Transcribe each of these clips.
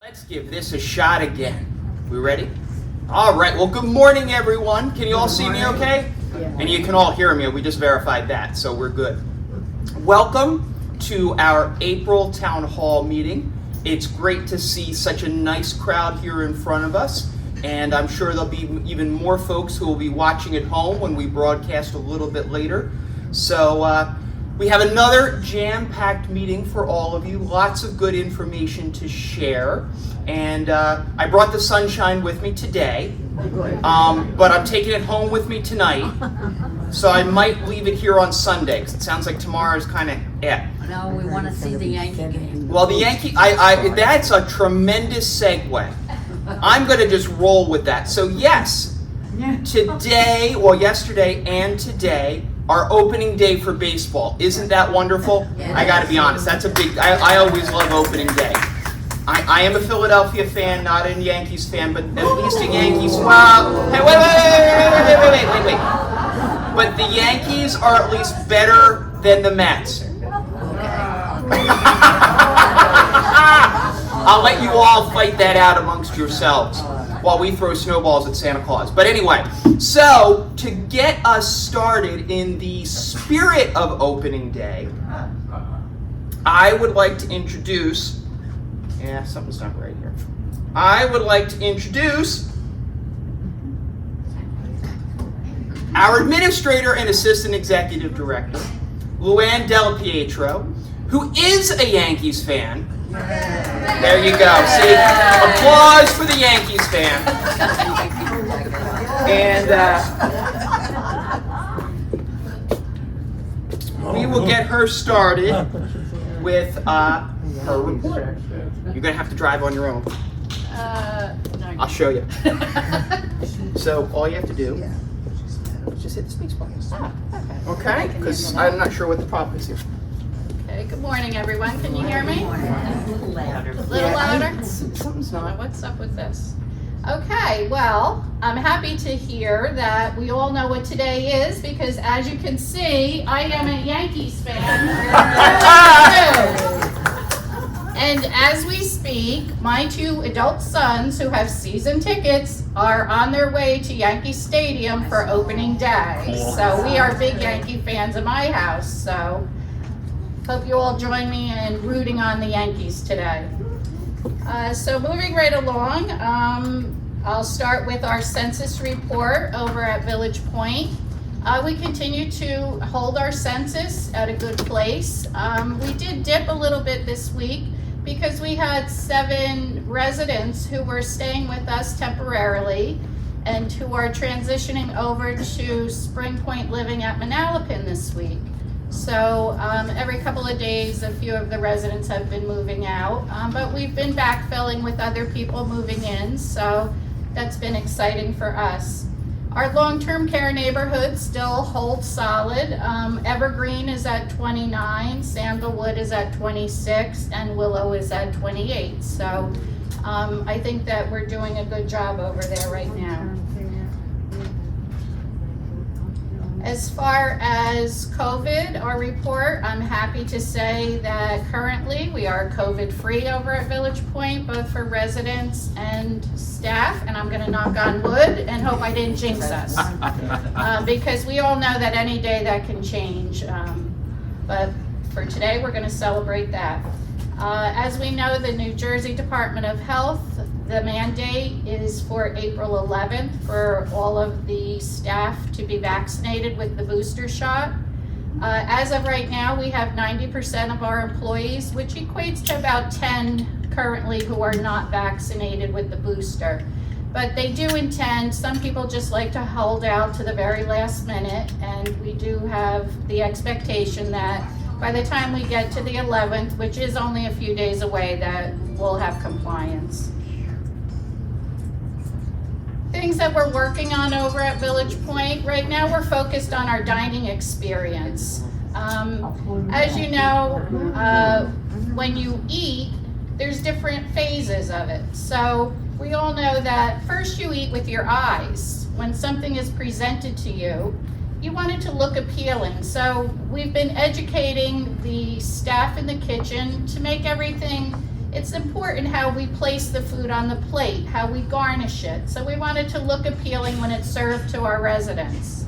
Let's give this a shot again. We ready? All right. Well, good morning, everyone. Can you all see me okay? Yeah. And you can all hear me. We just verified that, so we're good. Welcome to our April Town Hall meeting. It's great to see such a nice crowd here in front of us, and I'm sure there'll be even more folks who will be watching at home when we broadcast a little bit later. So we have another jam-packed meeting for all of you. Lots of good information to share. And I brought the sunshine with me today, but I'm taking it home with me tonight. So I might leave it here on Sunday, because it sounds like tomorrow's kind of it. No, we want to see the Yankee game. Well, the Yankee, that's a tremendous segue. I'm going to just roll with that. So yes, today, well, yesterday and today, our opening day for baseball. Isn't that wonderful? Yes. I got to be honest, that's a big, I always love opening day. I am a Philadelphia fan, not a Yankees fan, but at least the Yankees, well, hey, wait. But the Yankees are at least better than the Mets. I'll let you all fight that out amongst yourselves while we throw snowballs at Santa Claus. But anyway, so to get us started in the spirit of opening day, I would like to introduce, something's not right here. I would like to introduce our administrator and assistant executive director, Luann Della Pietro, who is a Yankees fan. There you go. See, applause for the Yankees fan. And we will get her started with her report. You're going to have to drive on your own. No. I'll show you. So all you have to do is just hit the speech button. Okay? Because I'm not sure what the problem is here. Okay, good morning, everyone. Can you hear me? A little louder. A little louder? Something's not. What's up with this? Okay, well, I'm happy to hear that we all know what today is, because as you can see, I am a Yankees fan. And as we speak, my two adult sons who have season tickets are on their way to Yankee Stadium for opening day. So we are big Yankee fans in my house. So hope you all join me in rooting on the Yankees today. So moving right along, I'll start with our census report over at Village Point. We continue to hold our census at a good place. We did dip a little bit this week because we had 7 residents who were staying with us temporarily and who are transitioning over to Spring Point Living at Manalapan this week. So every couple of days, a few of the residents have been moving out, but we've been backfilling with other people moving in, so that's been exciting for us. Our long-term care neighborhood still holds solid. Evergreen is at 29, Sandalwood is at 26, and Willow is at 28. So I think that we're doing a good job over there right now. As far as COVID, our report, I'm happy to say that currently we are COVID-free over at Village Point, both for residents and staff, and I'm gonna knock on wood and hope I didn't jinx us. Because we all know that any day that can change, but for today, we're gonna celebrate that. As we know, the New Jersey Department of Health, the mandate is for April 11th for all of the staff to be vaccinated with the booster shot. As of right now, we have 90% of our employees, which equates to about 10 currently who are not vaccinated with the booster. But they do intend, some people just like to hold out to the very last minute, and we do have the expectation that by the time we get to the 11th, which is only a few days away, that we'll have compliance. Things that we're working on over at Village Point. Right now we're focused on our dining experience. As you know, when you eat, there's different phases of it. So we all know that first you eat with your eyes. When something is presented to you, you want it to look appealing. So we've been educating the staff in the kitchen to make everything it's important how we place the food on the plate, how we garnish it. So we want it to look appealing when it's served to our residents.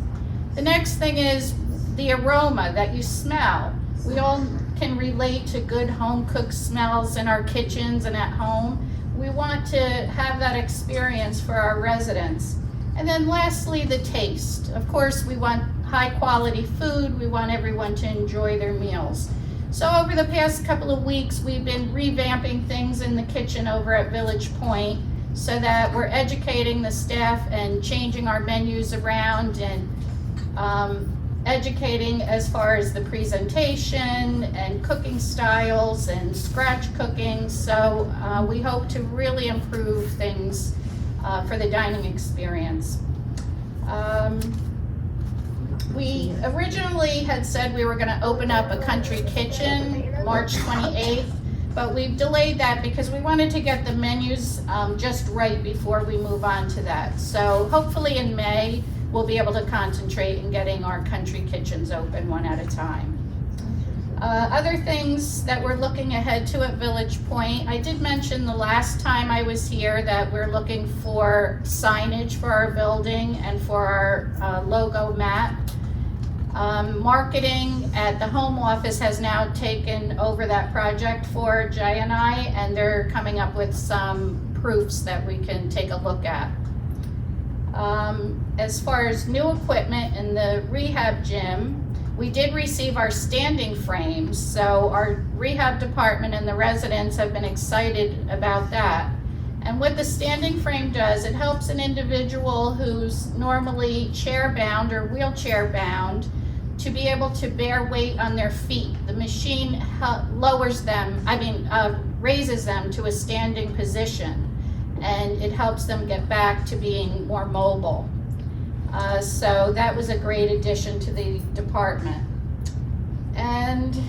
The next thing is the aroma that you smell. We all can relate to good home-cooked smells in our kitchens and at home. We want to have that experience for our residents. And then lastly, the taste. Of course, we want high-quality food. We want everyone to enjoy their meals. So over the past couple of weeks, we've been revamping things in the kitchen over at Village Point so that we're educating the staff and changing our menus around and educating as far as the presentation and cooking styles and scratch cooking. So we hope to really improve things for the dining experience. We originally had said we were going to open up a country kitchen March 28th, but we've delayed that because we wanted to get the menus just right before we move on to that. So hopefully in May, we'll be able to concentrate in getting our country kitchens open one at a time. Other things that we're looking ahead to at Village Point, I did mention the last time I was here that we're looking for signage for our building and for our logo map. Marketing at the home office has now taken over that project for Jay and I, and they're coming up with some proofs that we can take a look at. As far as new equipment in the rehab gym, we did receive our standing frames, so our rehab department and the residents have been excited about that. And what the standing frame does, it helps an individual who's normally chair-bound or wheelchair-bound to be able to bear weight on their feet. The machine raises them to a standing position, and it helps them get back to being more mobile. So that was a great addition to the department. And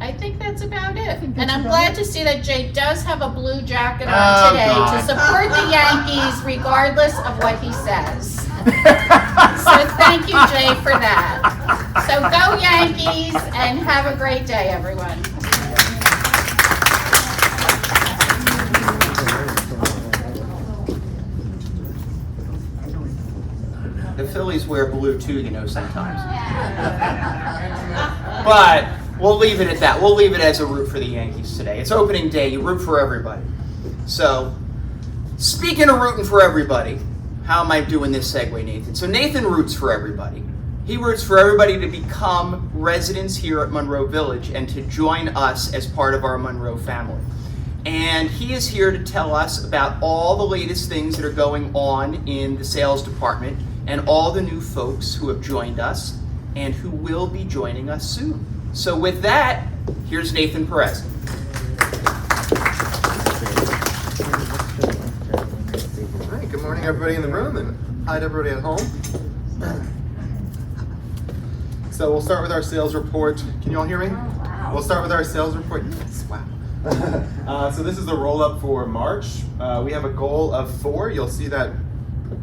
I think that's about it. And I'm glad to see that Jay does have a blue jacket on today to support the Yankees regardless of what he says. So thank you, Jay, for that. So go Yankees and have a great day, everyone. The Phillies wear blue too, you know, sometimes. But we'll leave it at that. We'll leave it as a root for the Yankees today. It's opening day. You root for everybody. So, speaking of rooting for everybody, how am I doing this segue, Nathan? So Nathan roots for everybody. He roots for everybody to become residents here at Monroe Village and to join us as part of our Monroe family. And he is here to tell us about all the latest things that are going on in the sales department and all the new folks who have joined us and who will be joining us soon. So with that, here's Nathan Perez. All right, good morning everybody in the room and hi to everybody at home. So we'll start with our sales report. Can you all hear me? Wow. We'll start with our sales report. Yes, wow. So this is the roll up for March. We have a goal of 4. You'll see that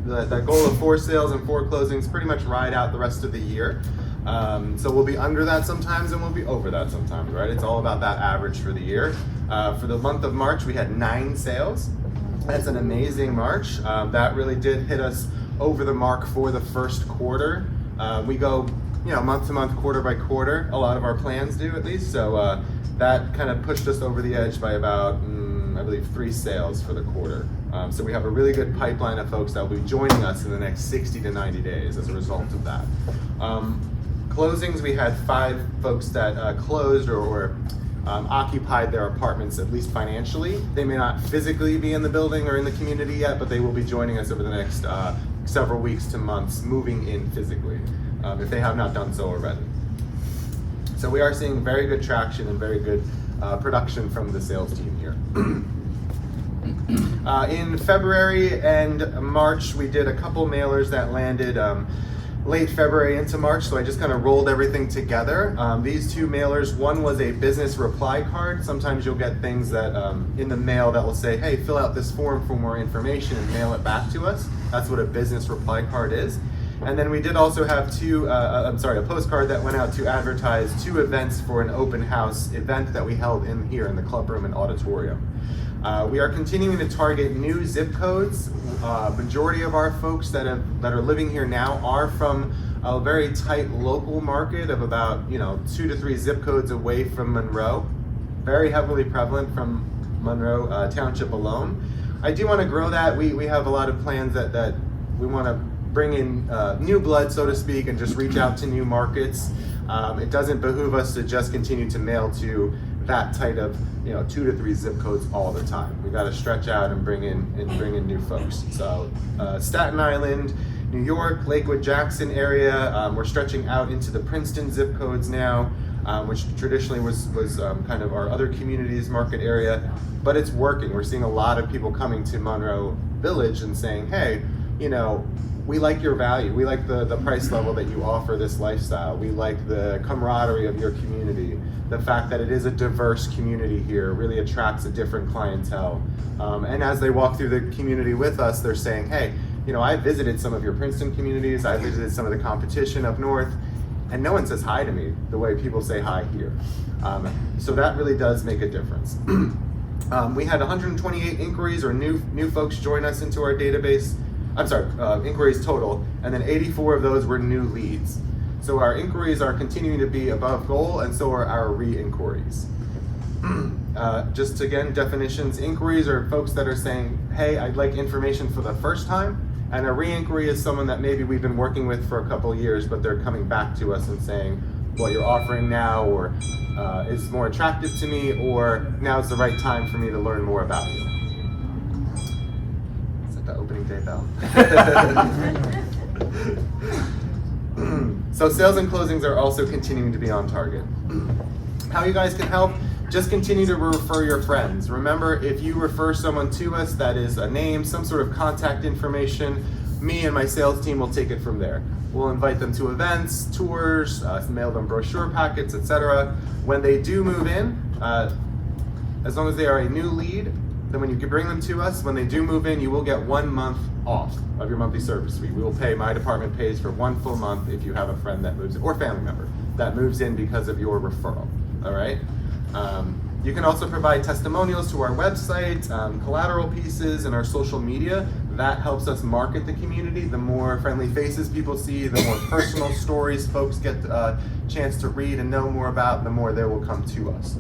that goal of 4 sales and 4 closings pretty much ride out the rest of the year. So we'll be under that sometimes and we'll be over that sometimes, right? It's all about that average for the year. For the month of March, we had 9 sales. That's an amazing March. That really did hit us over the mark for the first quarter. We go, month to month, quarter by quarter. A lot of our plans do, at least. So that kind of pushed us over the edge by about, I believe, 3 sales for the quarter. So we have a really good pipeline of folks that will be joining us in the next 60 to 90 days as a result of that. Closings, we had 5 folks that closed or occupied their apartments, at least financially. They may not physically be in the building or in the community yet, but they will be joining us over the next several weeks to months, moving in physically, if they have not done so already. So we are seeing very good traction and very good production from the sales team here. In February and March, we did a couple mailers that landed late February into March, so I just kind of rolled everything together. These 2 mailers, one was a business reply card. Sometimes you'll get things that in the mail that will say, hey, fill out this form for more information and mail it back to us. That's what a business reply card is. And then we did also have a postcard that went out to advertise 2 events for an open house event that we held in here in the clubroom and auditorium. We are continuing to target new zip codes. Majority of our folks that are living here now are from a very tight local market of about 2 to 3 zip codes away from Monroe. Very heavily prevalent from Monroe Township alone. I do want to grow that. We have a lot of plans that we want to bring in new blood, so to speak, and just reach out to new markets. It doesn't behoove us to just continue to mail to that tight of 2 to 3 zip codes all the time. We got to stretch out and bring in new folks. So Staten Island, New York, Lakewood, Jackson area. We're stretching out into the Princeton zip codes now, which traditionally was kind of our other communities market area, but it's working. We're seeing a lot of people coming to Monroe Village and saying, hey, we like your value. We like the price level that you offer this lifestyle. We like the camaraderie of your community. The fact that it is a diverse community here really attracts a different clientele. And as they walk through the community with us, they're saying, hey, I visited some of your Princeton communities. I visited some of the competition up north, and no one says hi to me the way people say hi here. So that really does make a difference. We had 128 inquiries or new folks join us into our database. Inquiries total, and then 84 of those were new leads. So our inquiries are continuing to be above goal, and so are our re-inquiries. Just again, definitions. Inquiries are folks that are saying, hey, I'd like information for the first time, and a re-inquiry is someone that maybe we've been working with for a couple of years, but they're coming back to us and saying, what you're offering now or is more attractive to me, or now's the right time for me to learn more about you. The opening day bell. So sales and closings are also continuing to be on target. How you guys can help? Just continue to refer your friends. Remember, if you refer someone to us, that is a name, some sort of contact information, me and my sales team will take it from there. We'll invite them to events, tours, mail them brochure packets, etc. When they do move in, as long as they are a new lead, then when you can bring them to us, when they do move in, you will get 1 month off of your monthly service fee. We will pay, my department pays for 1 full month if you have a friend that moves in, or family member that moves in because of your referral, all right? You can also provide testimonials to our website, collateral pieces, and our social media. That helps us market the community. The more friendly faces people see, the more personal stories folks get a chance to read and know more about, the more they will come to us.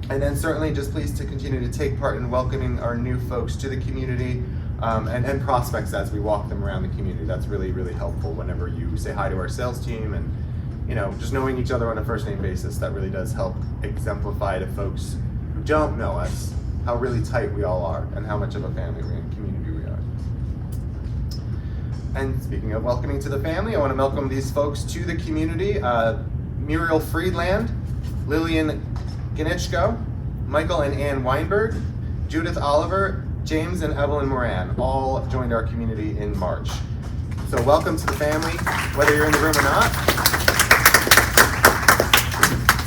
And then certainly just pleased to continue to take part in welcoming our new folks to the community and prospects as we walk them around the community. That's really, really helpful whenever you say hi to our sales team, and just knowing each other on a first name basis. That really does help exemplify to folks who don't know us how really tight we all are and how much of a family and community we are. And speaking of welcoming to the family, I want to welcome these folks to the community. Muriel Friedland, Lillian Ginichko, Michael and Ann Weinberg, Judith Oliver, James and Evelyn Moran all joined our community in March. So welcome to the family, whether you're in the room or not.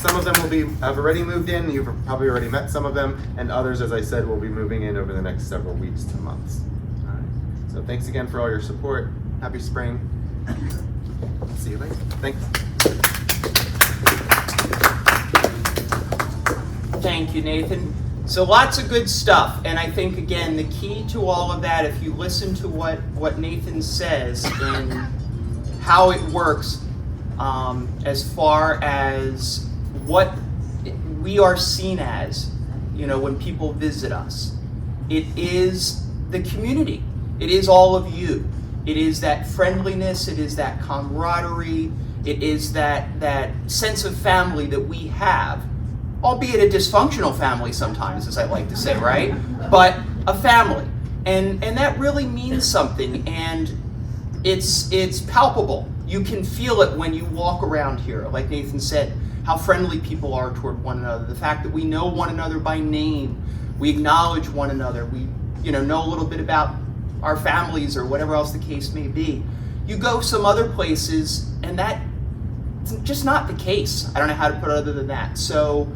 Some of them have already moved in, you've probably already met some of them, and others, as I said, will be moving in over the next several weeks to months. All right. So thanks again for all your support. Happy spring. See you later. Thanks. Thank you, Nathan. So lots of good stuff, and I think, again, the key to all of that, if you listen to what Nathan says and how it works, as far as what we are seen as, when people visit us, it is the community. It is all of you. It is that friendliness. It is that camaraderie. It is that sense of family that we have. Albeit a dysfunctional family sometimes, as I like to say, right? But a family. And that really means something, and it's palpable. You can feel it when you walk around here, like Nathan said, how friendly people are toward one another, the fact that we know one another by name, we acknowledge one another, we know a little bit about our families or whatever else the case may be. You go some other places, and that's just not the case. I don't know how to put it other than that. So,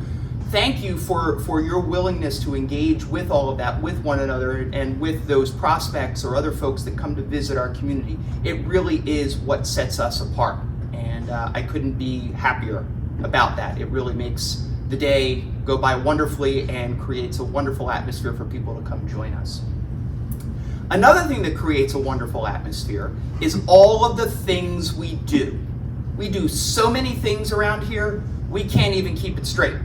thank you for your willingness to engage with all of that, with one another, and with those prospects or other folks that come to visit our community. It really is what sets us apart, and I couldn't be happier about that. It really makes the day go by wonderfully and creates a wonderful atmosphere for people to come join us. Another thing that creates a wonderful atmosphere is all of the things we do. We do so many things around here, we can't even keep it straight.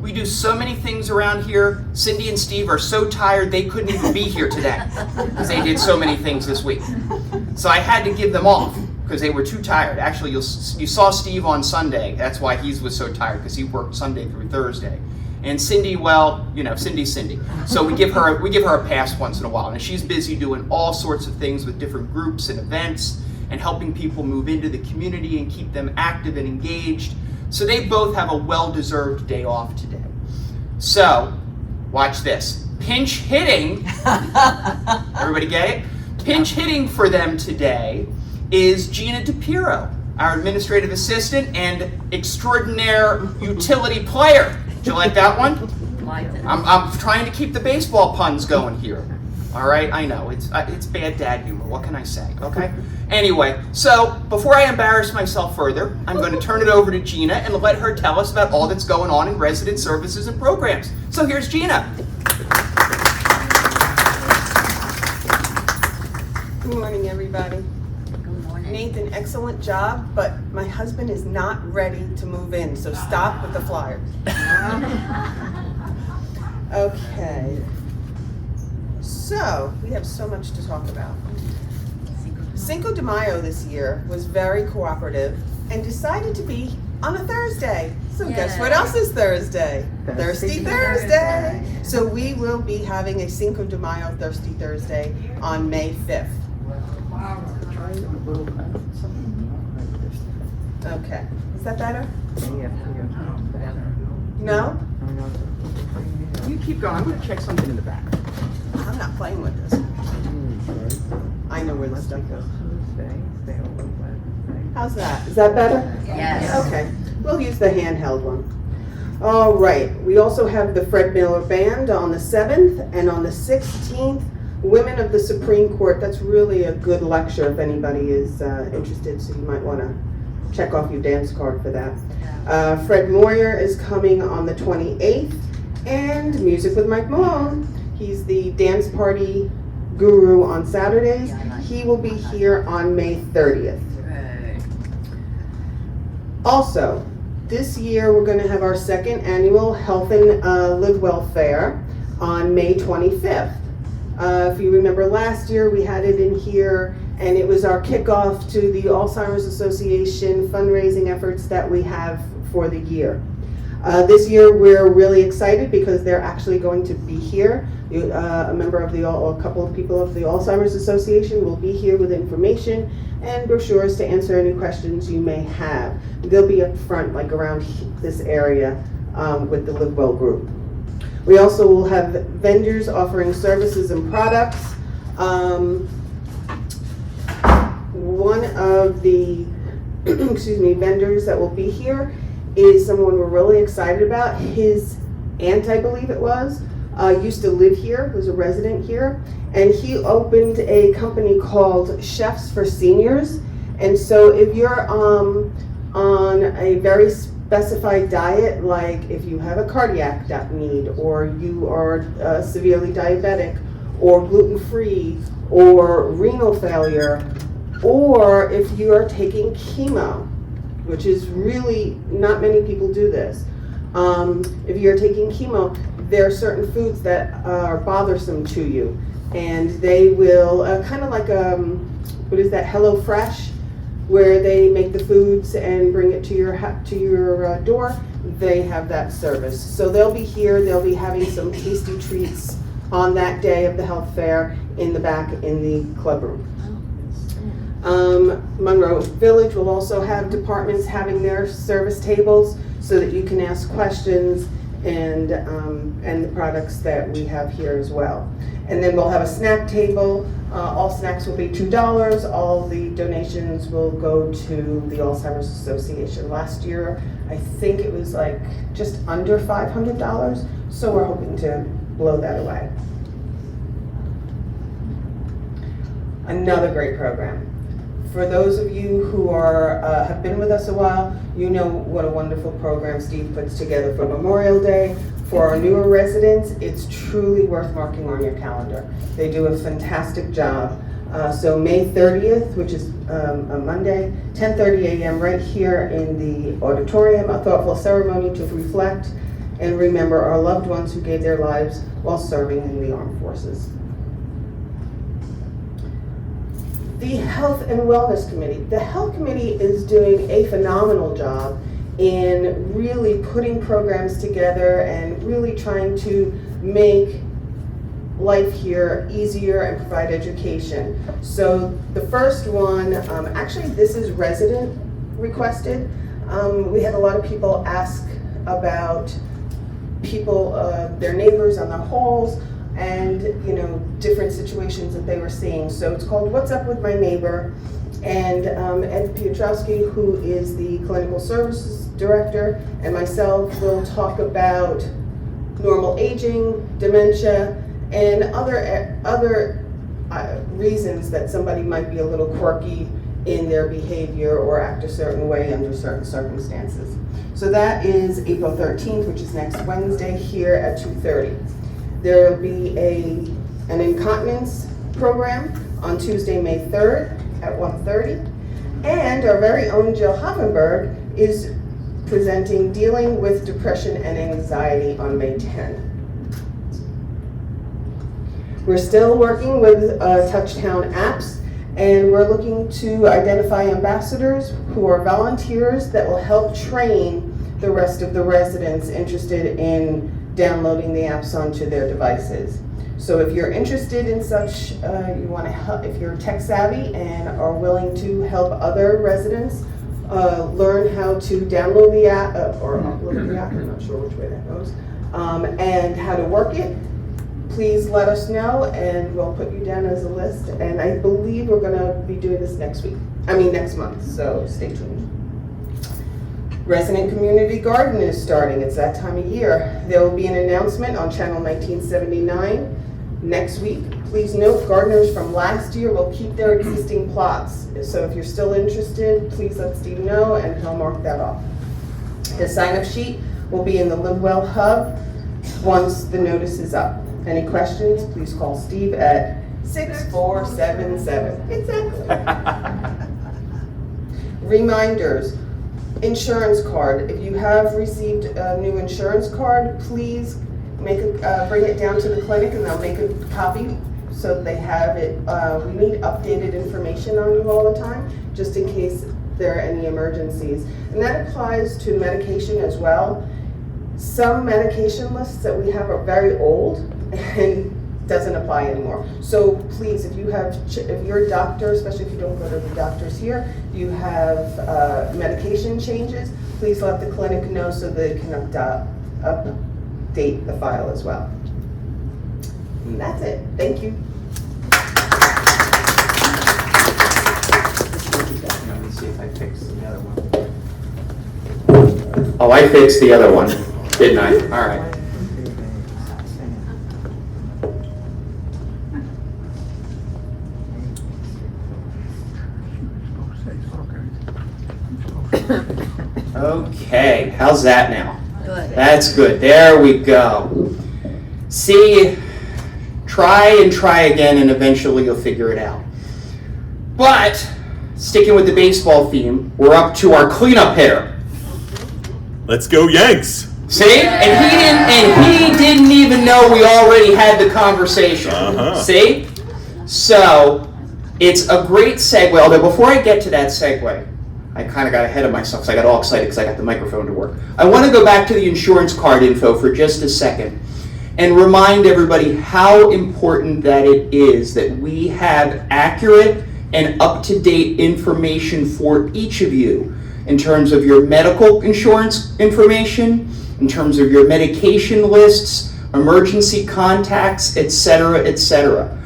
We do so many things around here. Cindy and Steve are so tired they couldn't even be here today because they did so many things this week. So I had to give them off because they were too tired. Actually, you saw Steve on Sunday. That's why he was so tired, because he worked Sunday through Thursday. And Cindy, well, you know, Cindy's Cindy. So we give her a pass once in a while. And she's busy doing all sorts of things with different groups and events and helping people move into the community and keep them active and engaged. So they both have a well-deserved day off today. So, watch this. Pinch hitting, everybody get it? Pinch hitting for them today is Gina DePiro, our administrative assistant and extraordinaire utility player. Did you like that one? I'm trying to keep the baseball puns going here. All right, I know, it's bad dad humor. What can I say, okay? Anyway, so before I embarrass myself further, I'm going to turn it over to Gina and let her tell us about all that's going on in resident services and programs. So here's Gina. Good morning, everybody. Good morning. Nathan, excellent job, but my husband is not ready to move in, so stop with the flyers. Okay. So, we have so much to talk about. Cinco de Mayo this year was very cooperative and decided to be on a Thursday. So guess what else is Thursday? Thirsty Thursday. So we will be having a Cinco de Mayo Thirsty Thursday on May 5th. Okay. Is that better? No? You keep going. I'm going to check something in the back. I'm not playing with this. I know where the stuff goes. How's that? Is that better? Yes. Okay. We'll use the handheld one. All right. We also have the Fred Miller Band on the 7th, and on the 16th, Women of the Supreme Court. That's really a good lecture if anybody is interested, so you might want to check off your dance card for that. Fred Moyer is coming on the 28th, and Music with Mike Malone. He's the dance party guru on Saturdays. He will be here on May 30th. Also, this year we're going to have our second annual Health and Live Well Fair on May 25th. If you remember last year, we had it in here, and it was our kickoff to the Alzheimer's Association fundraising efforts that we have for the year. This year we're really excited because they're actually going to be here. A couple of people of the Alzheimer's Association will be here with information and brochures to answer any questions you may have. They'll be up front, like around this area, with the Live Well group. We also will have vendors offering services and products. One of the vendors that will be here is someone we're really excited about. His aunt, I believe it was, used to live here, was a resident here, and he opened a company called Chefs for Seniors. And so if you're on a very specified diet, like if you have a cardiac need, or you are severely diabetic, or gluten-free, or renal failure, or if you are taking chemo, which is really, not many people do this. If you're taking chemo, there are certain foods that are bothersome to you, and they will, kind of like, what is that, HelloFresh, where they make the foods and bring it to your door. They have that service. So they'll be here, they'll be having some tasty treats on that day of the health fair in the back in the club room. Monroe Village will also have departments having their service tables so that you can ask questions and the products that we have here as well. And then we'll have a snack table. All snacks will be $2. All the donations will go to the Alzheimer's Association. Last year, I think it was like just under $500, so we're hoping to blow that away. Another great program. For those of you who are have been with us a while, you know what a wonderful program Steve puts together for Memorial Day. For our newer residents, it's truly worth marking on your calendar. They do a fantastic job. So May 30th, which is a Monday, 10:30 a.m. right here in the auditorium, a thoughtful ceremony to reflect and remember our loved ones who gave their lives while serving in the armed forces. The Health and Wellness Committee. The Health Committee is doing a phenomenal job in really putting programs together and really trying to make life here easier and provide education. So the first one, actually this is resident requested. We had a lot of people ask about people, their neighbors on the halls, and different situations that they were seeing. So it's called What's Up With My Neighbor, and Ed Piotrowski, who is the clinical services director, and myself will talk about normal aging, dementia, and other reasons that somebody might be a little quirky in their behavior or act a certain way under certain circumstances. So that is April 13th, which is next Wednesday here at 2:30. There will be an incontinence program on Tuesday, May 3rd at 1:30. And our very own Jill Hoffenberg is presenting Dealing with Depression and Anxiety on May 10th. We're still working with Touchtown Apps, and we're looking to identify ambassadors who are volunteers that will help train the rest of the residents interested in downloading the apps onto their devices. So if you're interested in such, you want to help, if you're tech savvy and are willing to help other residents learn how to download the app or upload the app, I'm not sure which way that goes, and how to work it, please let us know and we'll put you down as a list. And I believe we're going to be doing this next month, so stay tuned. Resident Community Garden is starting. It's that time of year. There will be an announcement on Channel 1979 next week. Please note, gardeners from last year will keep their existing plots. So if you're still interested, please let Steve know and he'll mark that off. The sign-up sheet will be in the Livewell Hub once the notice is up. Any questions, please call Steve at 6477. Exactly. Reminders. Insurance card. If you have received a new insurance card, please bring it down to the clinic and they'll make a copy so that they have it. We need updated information on you all the time, just in case there are any emergencies. And that applies to medication as well. Some medication lists that we have are very old and doesn't apply anymore. So please, if your doctor, especially if you don't go to the doctors here, you have medication changes, please let the clinic know so they can update the file as well. And that's it. Thank you. Let me see if I fixed the other one. Oh, I fixed the other one, didn't I? All right. Okay, how's that now? Good. That's good. There we go. See, try and try again, and eventually you'll figure it out. But sticking with the baseball theme, we're up to our cleanup hitter. Let's go Yanks! See? And he didn't even know we already had the conversation. See? So, it's a great segue, although before I get to that segue, I kind of got ahead of myself because I got all excited because I got the microphone to work. I want to go back to the insurance card info for just a second and remind everybody how important that it is that we have accurate and up-to-date information for each of you in terms of your medical insurance information, in terms of your medication lists, emergency contacts, etc., etc.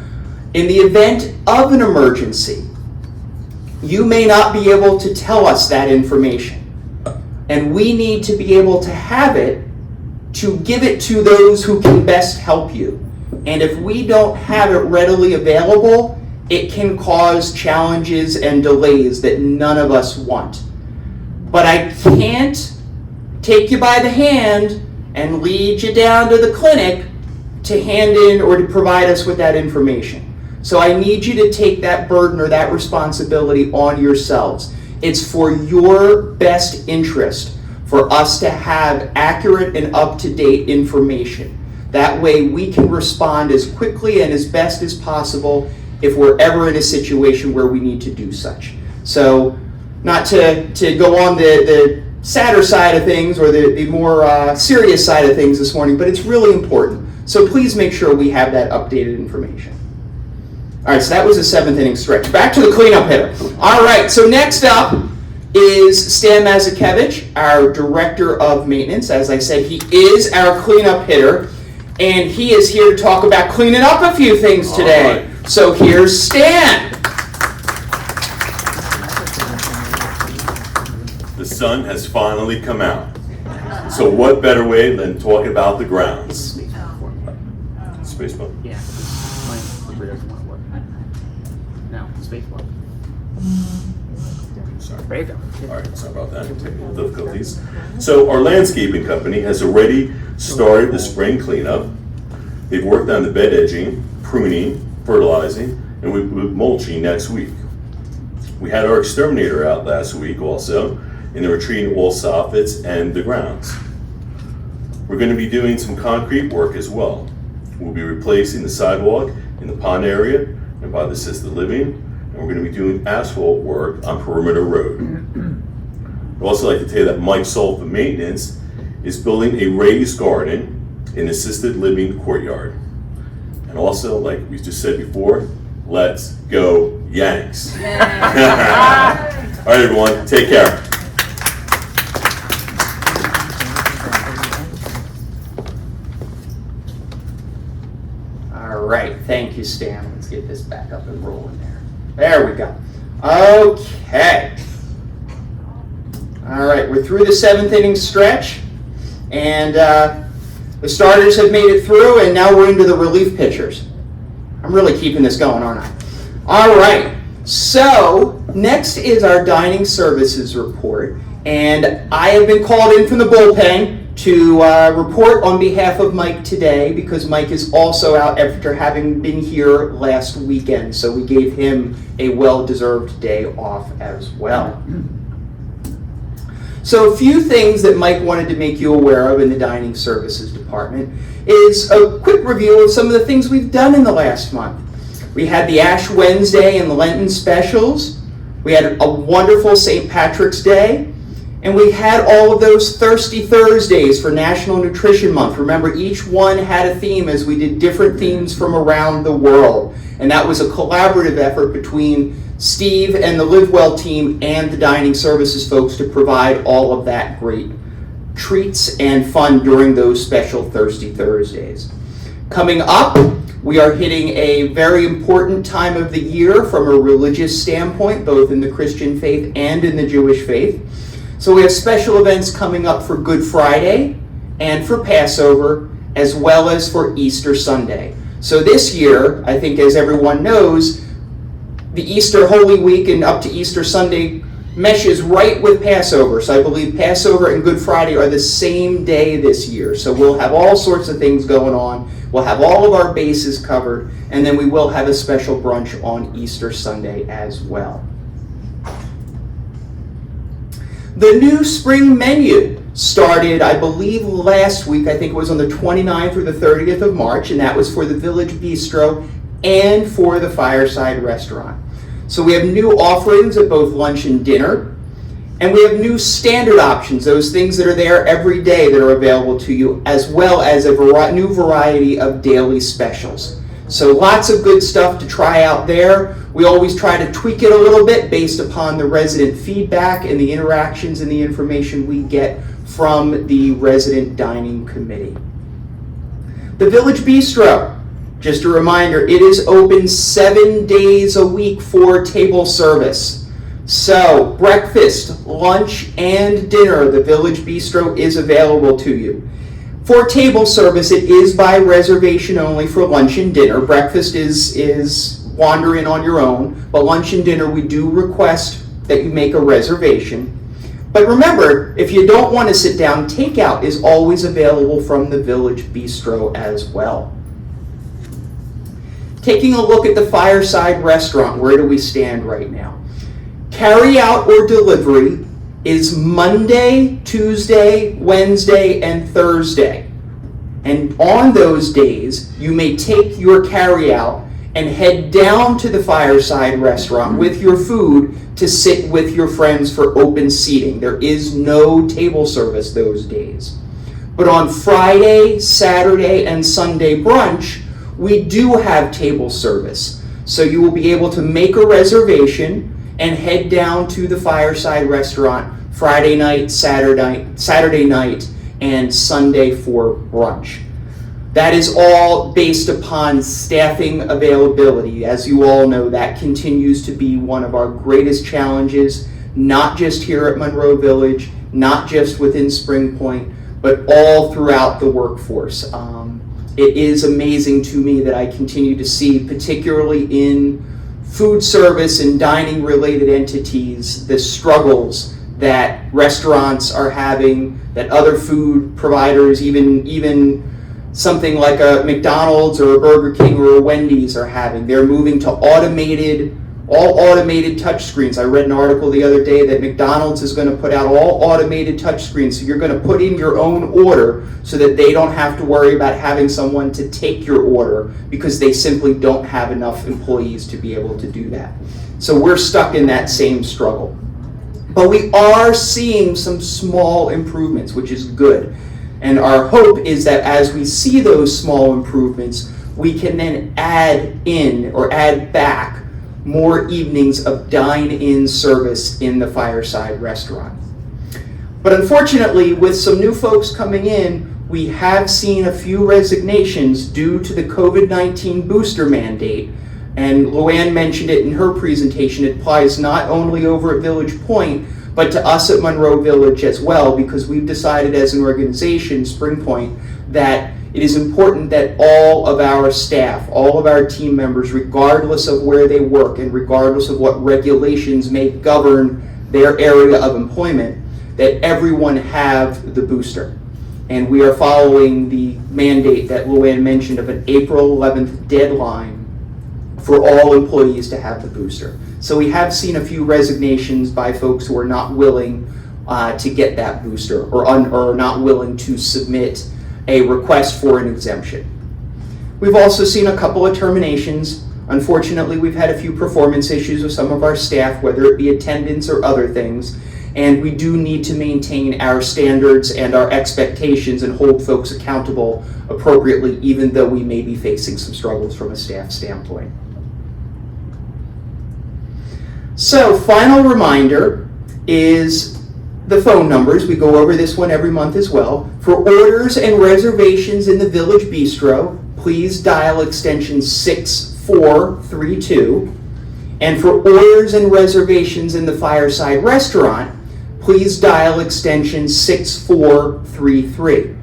In the event of an emergency, you may not be able to tell us that information. And we need to be able to have it to give it to those who can best help you. And if we don't have it readily available, it can cause challenges and delays that none of us want. But I can't take you by the hand and lead you down to the clinic to hand in or to provide us with that information. So I need you to take that burden or that responsibility on yourselves. It's for your best interest for us to have accurate and up-to-date information. That way we can respond as quickly and as best as possible if we're ever in a situation where we need to do such. So not to go on the sadder side of things or the more serious side of things this morning, but it's really important. So please make sure we have that updated information. All right, so that was a 7th inning stretch. Back to the cleanup hitter. All right, so next up is Stan Mazakevich, our Director of Maintenance. As I said, he is our cleanup hitter, and he is here to talk about cleaning up a few things today. All right. So here's Stan. The sun has finally come out. So what better way than talk about the grounds? Space bar. Yeah, my computer doesn't want to work. No, space bar. Sorry. There you go. All right, sorry about that. Technical difficulties. So our landscaping company has already started the spring cleanup. They've worked on the bed edging, pruning, fertilizing, and we'll be mulching next week. We had our exterminator out last week also, and they were treating all soffits and the grounds. We're going to be doing some concrete work as well. We'll be replacing the sidewalk in the pond area and by the assisted living, and we're going to be doing asphalt work on Perimeter Road. I'd also like to tell you that Mike Sullivan Maintenance is building a raised garden in assisted living courtyard. And also, like we just said before, let's go Yanks. All right, everyone, take care. All right, thank you, Stan. Let's get this back up and rolling there. There we go. Okay. All right, we're through the 7th inning stretch, and the starters have made it through, and now we're into the relief pitchers. I'm really keeping this going, aren't I? All right, so next is our dining services report, and I have been called in from the bullpen to report on behalf of Mike today because Mike is also out after having been here last weekend, so we gave him a well-deserved day off as well. So a few things that Mike wanted to make you aware of in the dining services department is a quick review of some of the things we've done in the last month. We had the Ash Wednesday and Lenten specials. We had a wonderful St. Patrick's Day. And we had all of those Thirsty Thursdays for National Nutrition Month. Remember, each one had a theme as we did different themes from around the world. And that was a collaborative effort between Steve and the Live Well team and the dining services folks to provide all of that great treats and fun during those special Thirsty Thursdays. Coming up, we are hitting a very important time of the year from a religious standpoint, both in the Christian faith and in the Jewish faith. So we have special events coming up for Good Friday and for Passover, as well as for Easter Sunday. So this year, I think as everyone knows, the Easter Holy Week and up to Easter Sunday meshes right with Passover. So I believe Passover and Good Friday are the same day this year. So we'll have all sorts of things going on. We'll have all of our bases covered, and then we will have a special brunch on Easter Sunday as well. The new spring menu started, I believe, last week. I think it was on the 29th or the 30th of March, and that was for the Village Bistro and for the Fireside Restaurant. So we have new offerings at both lunch and dinner, and we have new standard options, those things that are there every day that are available to you, as well as a new variety of daily specials. So lots of good stuff to try out there. We always try to tweak it a little bit based upon the resident feedback and the interactions and the information we get from the resident dining committee. The Village Bistro, just a reminder, it is open 7 days a week for table service. So breakfast, lunch, and dinner, the Village Bistro is available to you. For table service, it is by reservation only for lunch and dinner. Breakfast is wander in on your own, but lunch and dinner, we do request that you make a reservation. But remember, if you don't want to sit down, takeout is always available from the Village Bistro as well. Taking a look at the Fireside Restaurant, where do we stand right now? Carry out or delivery is Monday, Tuesday, Wednesday, and Thursday. And on those days, you may take your carry out and head down to the Fireside Restaurant with your food to sit with your friends for open seating. There is no table service those days. But on Friday, Saturday, and Sunday brunch, we do have table service. So you will be able to make a reservation and head down to the Fireside Restaurant Friday night, Saturday night, and Sunday for brunch. That is all based upon staffing availability. As you all know, that continues to be one of our greatest challenges, not just here at Monroe Village, not just within Spring Point, but all throughout the workforce. It is amazing to me that I continue to see, particularly in food service and dining related entities, the struggles that restaurants are having, that other food providers, even something like a McDonald's or a Burger King or a Wendy's are having. They're moving to all automated touchscreens. I read an article the other day that McDonald's is going to put out all automated touchscreens, so you're going to put in your own order so that they don't have to worry about having someone to take your order because they simply don't have enough employees to be able to do that. So we're stuck in that same struggle. But we are seeing some small improvements, which is good. And our hope is that as we see those small improvements, we can then add in or add back more evenings of dine-in service in the Fireside Restaurant. But unfortunately, with some new folks coming in, we have seen a few resignations due to the COVID-19 booster mandate. And Luann mentioned it in her presentation. It applies not only over at Village Point, but to us at Monroe Village as well, because we've decided as an organization, Spring Point, that it is important that all of our staff, all of our team members, regardless of where they work and regardless of what regulations may govern their area of employment, that everyone have the booster. And we are following the mandate that Luann mentioned of an April 11th deadline for all employees to have the booster. So we have seen a few resignations by folks who are not willing to get that booster or not willing to submit a request for an exemption. We've also seen a couple of terminations. Unfortunately, we've had a few performance issues with some of our staff, whether it be attendance or other things, and we do need to maintain our standards and our expectations and hold folks accountable appropriately, even though we may be facing some struggles from a staff standpoint. So, final reminder is the phone numbers. We go over this one every month as well. For orders and reservations in the Village Bistro, please dial extension 6432. And for orders and reservations in the Fireside Restaurant, please dial extension 6433.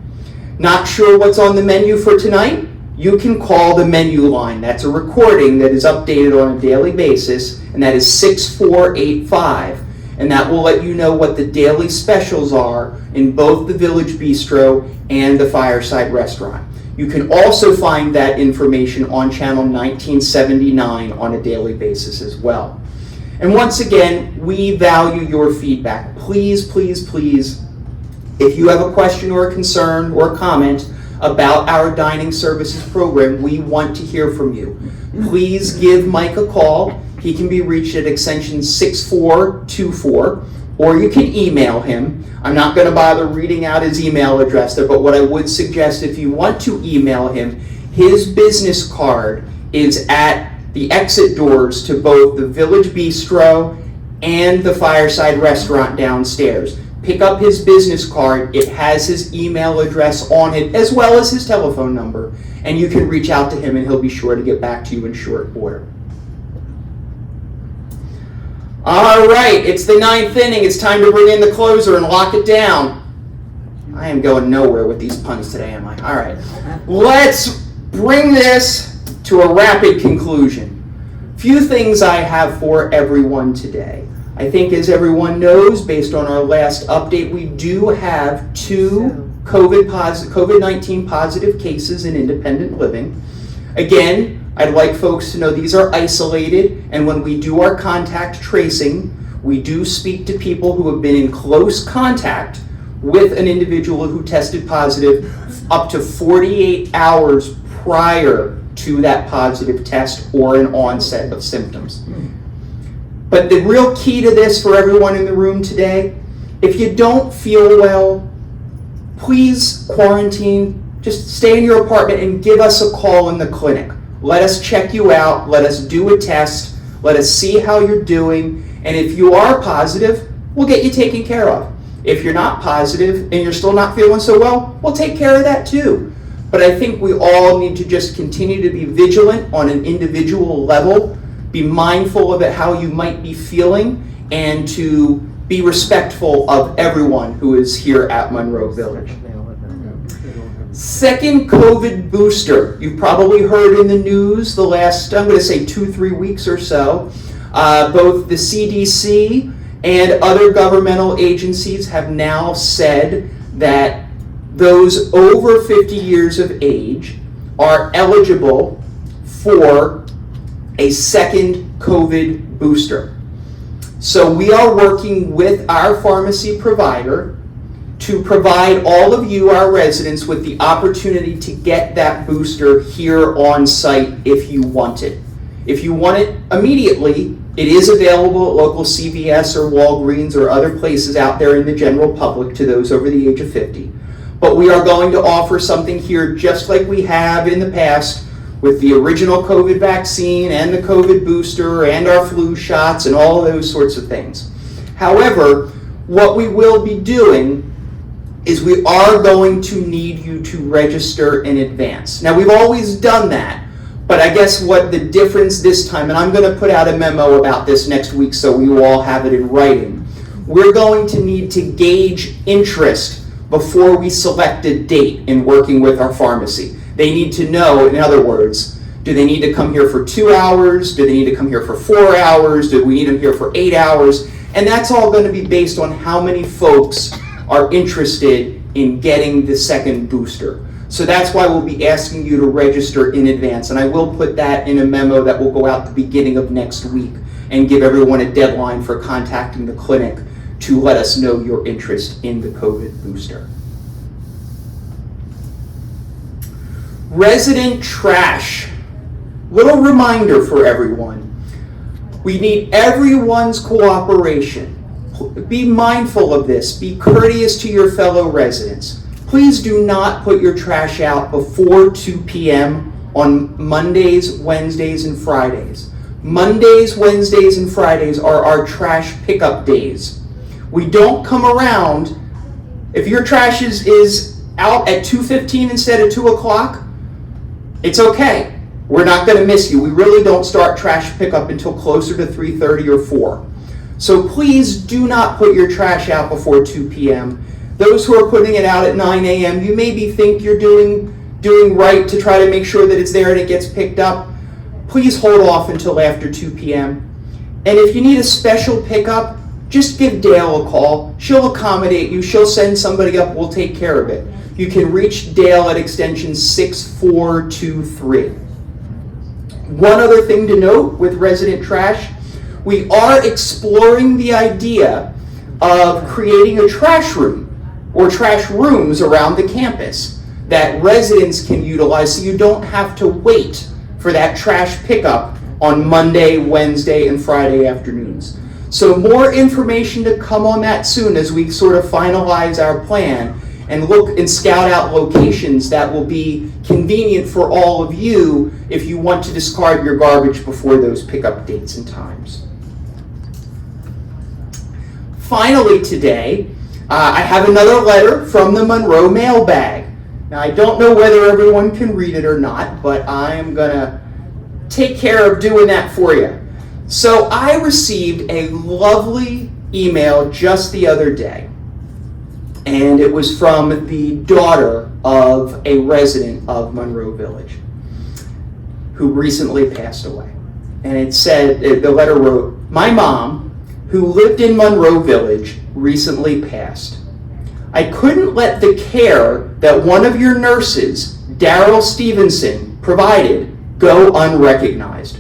Not sure what's on the menu for tonight? You can call the menu line. That's a recording that is updated on a daily basis, and that is 6485. And that will let you know what the daily specials are in both the Village Bistro and the Fireside Restaurant. You can also find that information on channel 1979 on a daily basis as well. And once again, we value your feedback. Please, please, please, if you have a question or a concern or a comment about our dining services program, we want to hear from you. Please give Mike a call. He can be reached at extension 6424, or you can email him. I'm not going to bother reading out his email address there, but what I would suggest, if you want to email him, his business card is at the exit doors to both the Village Bistro and the Fireside Restaurant downstairs. Pick up his business card. It has his email address on it as well as his telephone number, and you can reach out to him and he'll be sure to get back to you in short order. All right, it's the 9th inning. It's time to bring in the closer and lock it down. I am going nowhere with these puns today, am I? All right, let's bring this to a rapid conclusion. Few things I have for everyone today. I think, as everyone knows, based on our last update, we do have 2 COVID-19 positive cases in independent living. Again, I'd like folks to know these are isolated, and when we do our contact tracing, we do speak to people who have been in close contact with an individual who tested positive up to 48 hours prior to that positive test or an onset of symptoms. But the real key to this for everyone in the room today, if you don't feel well, please quarantine, just stay in your apartment and give us a call in the clinic. Let us check you out, let us do a test, let us see how you're doing, and if you are positive, we'll get you taken care of. If you're not positive and you're still not feeling so well, we'll take care of that too. But I think we all need to just continue to be vigilant on an individual level, be mindful of how you might be feeling, and to be respectful of everyone who is here at Monroe Village. Second COVID booster. You've probably heard in the news the last, I'm going to say 2-3 weeks or so, both the CDC and other governmental agencies have now said that those over 50 years of age are eligible for a second COVID booster. So we are working with our pharmacy provider to provide all of you, our residents, with the opportunity to get that booster here on site if you want it. If you want it immediately, it is available at local CVS or Walgreens or other places out there in the general public to those over the age of 50. But we are going to offer something here just like we have in the past with the original COVID vaccine and the COVID booster and our flu shots and all of those sorts of things. However, what we will be doing is we are going to need you to register in advance. Now, we've always done that, but I guess what the difference this time, and I'm going to put out a memo about this next week so we will all have it in writing, we're going to need to gauge interest before we select a date in working with our pharmacy. They need to know, in other words, do they need to come here for 2 hours? Do they need to come here for 4 hours? Do we need them here for 8 hours? And that's all going to be based on how many folks are interested in getting the second booster. So that's why we'll be asking you to register in advance. And I will put that in a memo that will go out the beginning of next week and give everyone a deadline for contacting the clinic to let us know your interest in the COVID booster. Resident trash. Little reminder for everyone. We need everyone's cooperation. Be mindful of this. Be courteous to your fellow residents. Please do not put your trash out before 2 p.m. on Mondays, Wednesdays, and Fridays. Mondays, Wednesdays, and Fridays are our trash pickup days. We don't come around. If your trash is out at 2:15 instead of 2 o'clock, it's okay. We're not going to miss you. We really don't start trash pickup until closer to 3:30 or 4. So please do not put your trash out before 2 p.m. Those who are putting it out at 9 a.m., you maybe think you're doing right to try to make sure that it's there and it gets picked up. Please hold off until after 2 p.m. And if you need a special pickup, just give Dale a call. She'll accommodate you. She'll send somebody up. We'll take care of it. You can reach Dale at extension 6423. One other thing to note with resident trash, we are exploring the idea of creating a trash room or trash rooms around the campus that residents can utilize so you don't have to wait for that trash pickup on Monday, Wednesday, and Friday afternoons. So more information to come on that soon as we sort of finalize our plan. and look and scout out locations that will be convenient for all of you if you want to discard your garbage before those pickup dates and times. Finally today, I have another letter from the Monroe mailbag. Now, I don't know whether everyone can read it or not, but I am going to take care of doing that for you. So I received a lovely email just the other day, and it was from the daughter of a resident of Monroe Village who recently passed away. And it said, the letter wrote, "My mom, who lived in Monroe Village, recently passed. I couldn't let the care that one of your nurses, Daryl Stevenson, provided go unrecognized.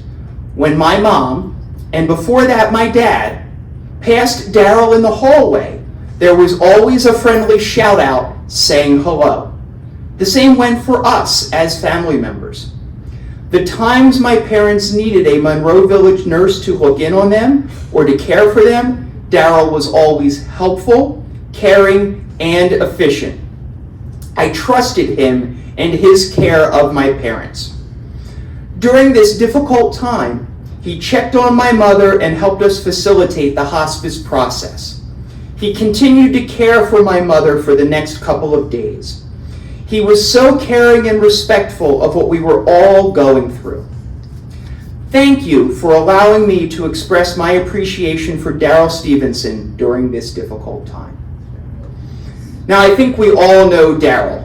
When my mom, and before that my dad, passed Daryl in the hallway, there was always a friendly shout out saying hello. The same went for us as family members. The times my parents needed a Monroe Village nurse to look in on them or to care for them, Daryl was always helpful, caring, and efficient. I trusted him and his care of my parents. During this difficult time, he checked on my mother and helped us facilitate the hospice process. He continued to care for my mother for the next couple of days. He was so caring and respectful of what we were all going through. Thank you for allowing me to express my appreciation for Daryl Stevenson during this difficult time." Now, I think we all know Daryl.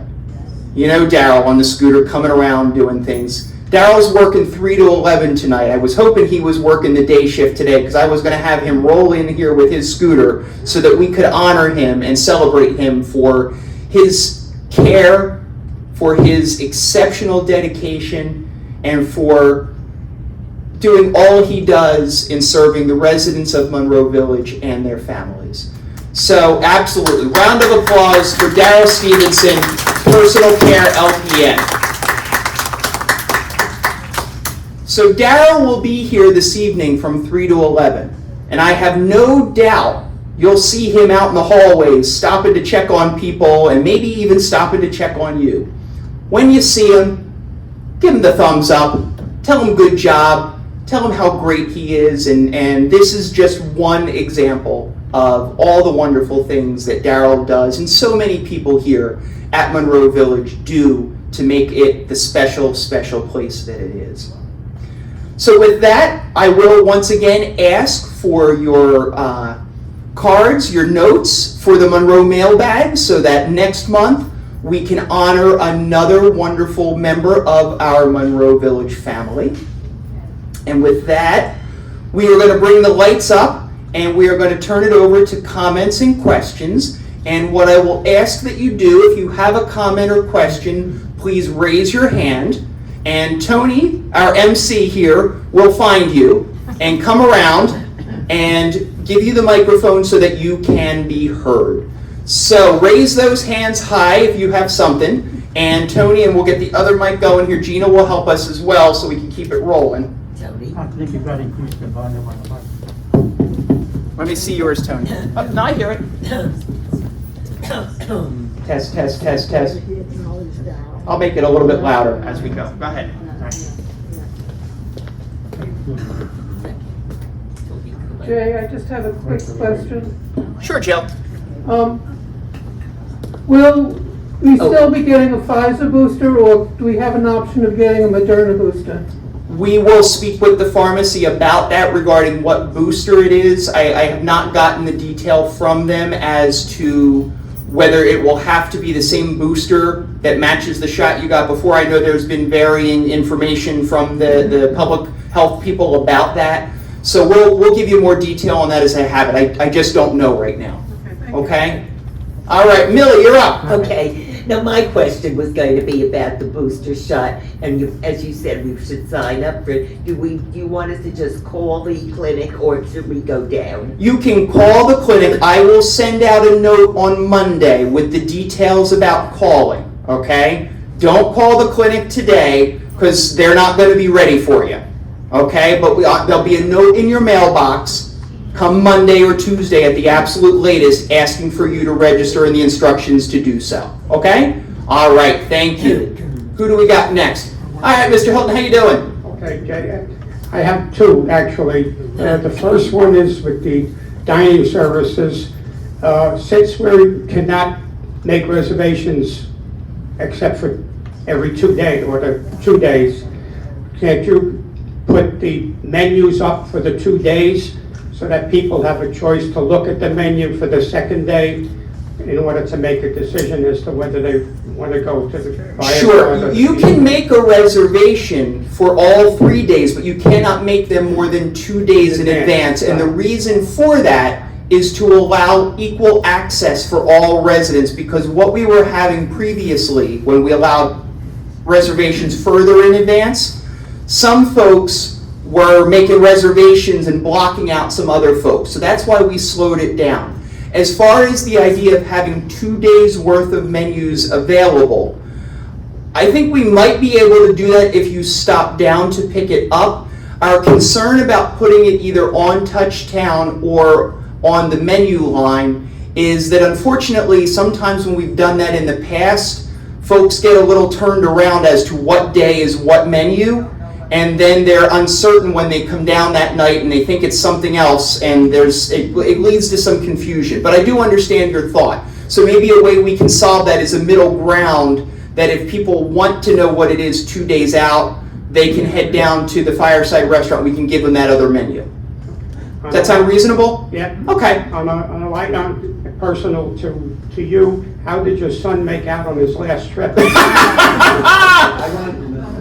You know Daryl on the scooter coming around doing things. Daryl's working 3 to 11 tonight. I was hoping he was working the day shift today because I was going to have him roll in here with his scooter so that we could honor him and celebrate him for his care, for his exceptional dedication, and for doing all he does in serving the residents of Monroe Village and their families. So absolutely, round of applause for Daryl Stevenson, Personal Care LPN. So Daryl will be here this evening from 3 to 11, and I have no doubt you'll see him out in the hallways stopping to check on people and maybe even stopping to check on you. When you see him, give him the thumbs up, tell him good job, tell him how great he is, and this is just one example of all the wonderful things that Daryl does and so many people here at Monroe Village do to make it the special, special place that it is. So with that, I will once again ask for your cards, your notes for the Monroe mailbag so that next month we can honor another wonderful member of our Monroe Village family. And with that, we are going to bring the lights up and we are going to turn it over to comments and questions. And what I will ask that you do, if you have a comment or question, please raise your hand. And Tony, our MC here, will find you and come around and give you the microphone so that you can be heard. So raise those hands high if you have something. And Tony, and we'll get the other mic going here. Gina will help us as well so we can keep it rolling. Tony. I think you've got to increase the volume on the mic. Let me see yours, Tony. Oh, no, I hear it. Test, test, test, test. I'll make it a little bit louder as we go. Go ahead. Jay, I just have a quick question. Sure, Jill. Will we still be getting a Pfizer booster, or do we have an option of getting a Moderna booster? We will speak with the pharmacy about that regarding what booster it is. I have not gotten the detail from them as to whether it will have to be the same booster that matches the shot you got before. I know there's been varying information from the public health people about that. So we'll give you more detail on that as I have it. I just don't know right now. Okay? All right, Millie, you're up. Okay, now my question was going to be about the booster shot, and as you said, we should sign up for it. Do you want us to just call the clinic, or should we go down? You can call the clinic. I will send out a note on Monday with the details about calling, okay? Don't call the clinic today because they're not going to be ready for you, okay? But there'll be a note in your mailbox come Monday or Tuesday at the absolute latest, asking for you to register and the instructions to do so. Okay? All right, thank you. Who do we got next? All right, Mr. Hilton, how you doing? Okay, Jay, I have two, actually. The first one is with the dining services. Since we cannot make reservations except for every 2 days, or the 2 days, can't you put the menus up for the 2 days so that people have a choice to look at the menu for the second day in order to make a decision as to whether they want to go to the... Sure, you can make a reservation for all 3 days, but you cannot make them more than 2 days in advance. And the reason for that is to allow equal access for all residents, because what we were having previously, when we allowed reservations further in advance, some folks were making reservations and blocking out some other folks. So that's why we slowed it down. As far as the idea of having 2 days worth of menus available, I think we might be able to do that if you stop down to pick it up. Our concern about putting it either on Touchtown or on the menu line is that unfortunately sometimes when we've done that in the past, folks get a little turned around as to what day is what menu, and then they're uncertain when they come down that night and they think it's something else, and it leads to some confusion. But I do understand your thought. So maybe a way we can solve that is a middle ground, that if people want to know what it is 2 days out, they can head down to the Fireside Restaurant. We can give them that other menu. Does that sound reasonable? Yeah. Okay. On a light note, personal to you, how did your son make out on his last trip?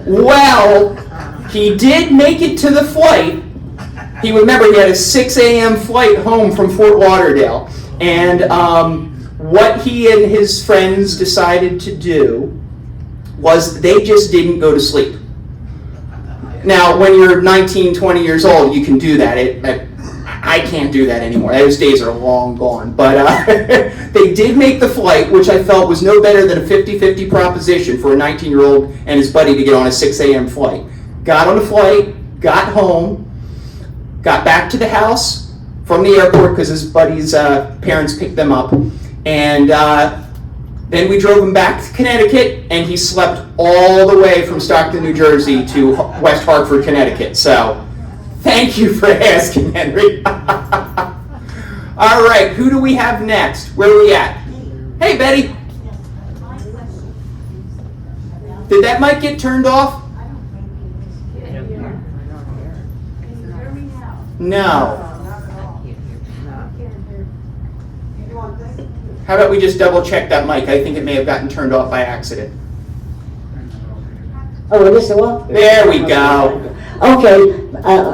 Well, he did make it to the flight. He had a 6 a.m. flight home from Fort Lauderdale. And what he and his friends decided to do was they just didn't go to sleep. Now, when you're 19, 20 years old, you can do that. I can't do that anymore. Those days are long gone. But they did make the flight, which I felt was no better than a 50-50 proposition for a 19-year-old and his buddy to get on a 6 a.m. flight. Got on the flight, got home, got back to the house from the airport because his buddy's parents picked them up. And then we drove him back to Connecticut, and he slept all the way from Stockton, New Jersey to West Hartford, Connecticut. So thank you for asking, Henry. All right, who do we have next? Where are we at? Hey, Betty. Did that mic get turned off? No. How about we just double check that mic? I think it may have gotten turned off by accident. Oh, it is off? There we go. Okay,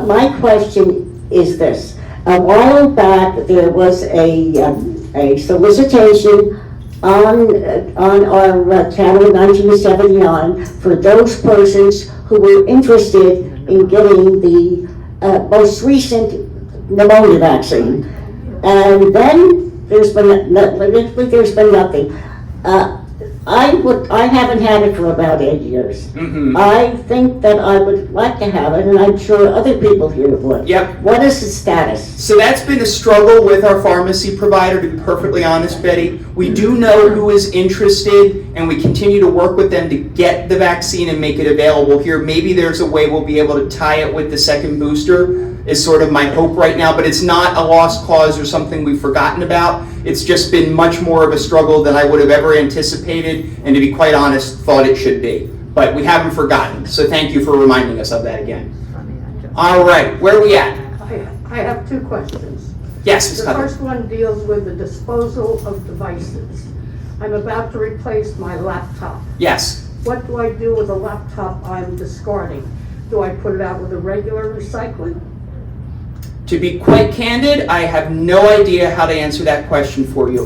my question is this. A while back, there was a solicitation on our channel 1979 for those persons who were interested in getting the most recent pneumonia vaccine. And then there's been nothing. I haven't had it for about 8 years. Mm-hmm. I think that I would like to have it, and I'm sure other people here would. Yep. What is the status? So that's been a struggle with our pharmacy provider, to be perfectly honest, Betty. We do know who is interested, and we continue to work with them to get the vaccine and make it available here. Maybe there's a way we'll be able to tie it with the second booster, is sort of my hope right now, but it's not a lost cause or something we've forgotten about. It's just been much more of a struggle than I would have ever anticipated, and to be quite honest, thought it should be. But we haven't forgotten, so thank you for reminding us of that again. All right, where are we at? I have two questions. Yes, Ms. The Cutler. first one deals with the disposal of devices. I'm about to replace my laptop. Yes. What do I do with the laptop I'm discarding? Do I put it out with a regular recycling? To be quite candid, I have no idea how to answer that question for you.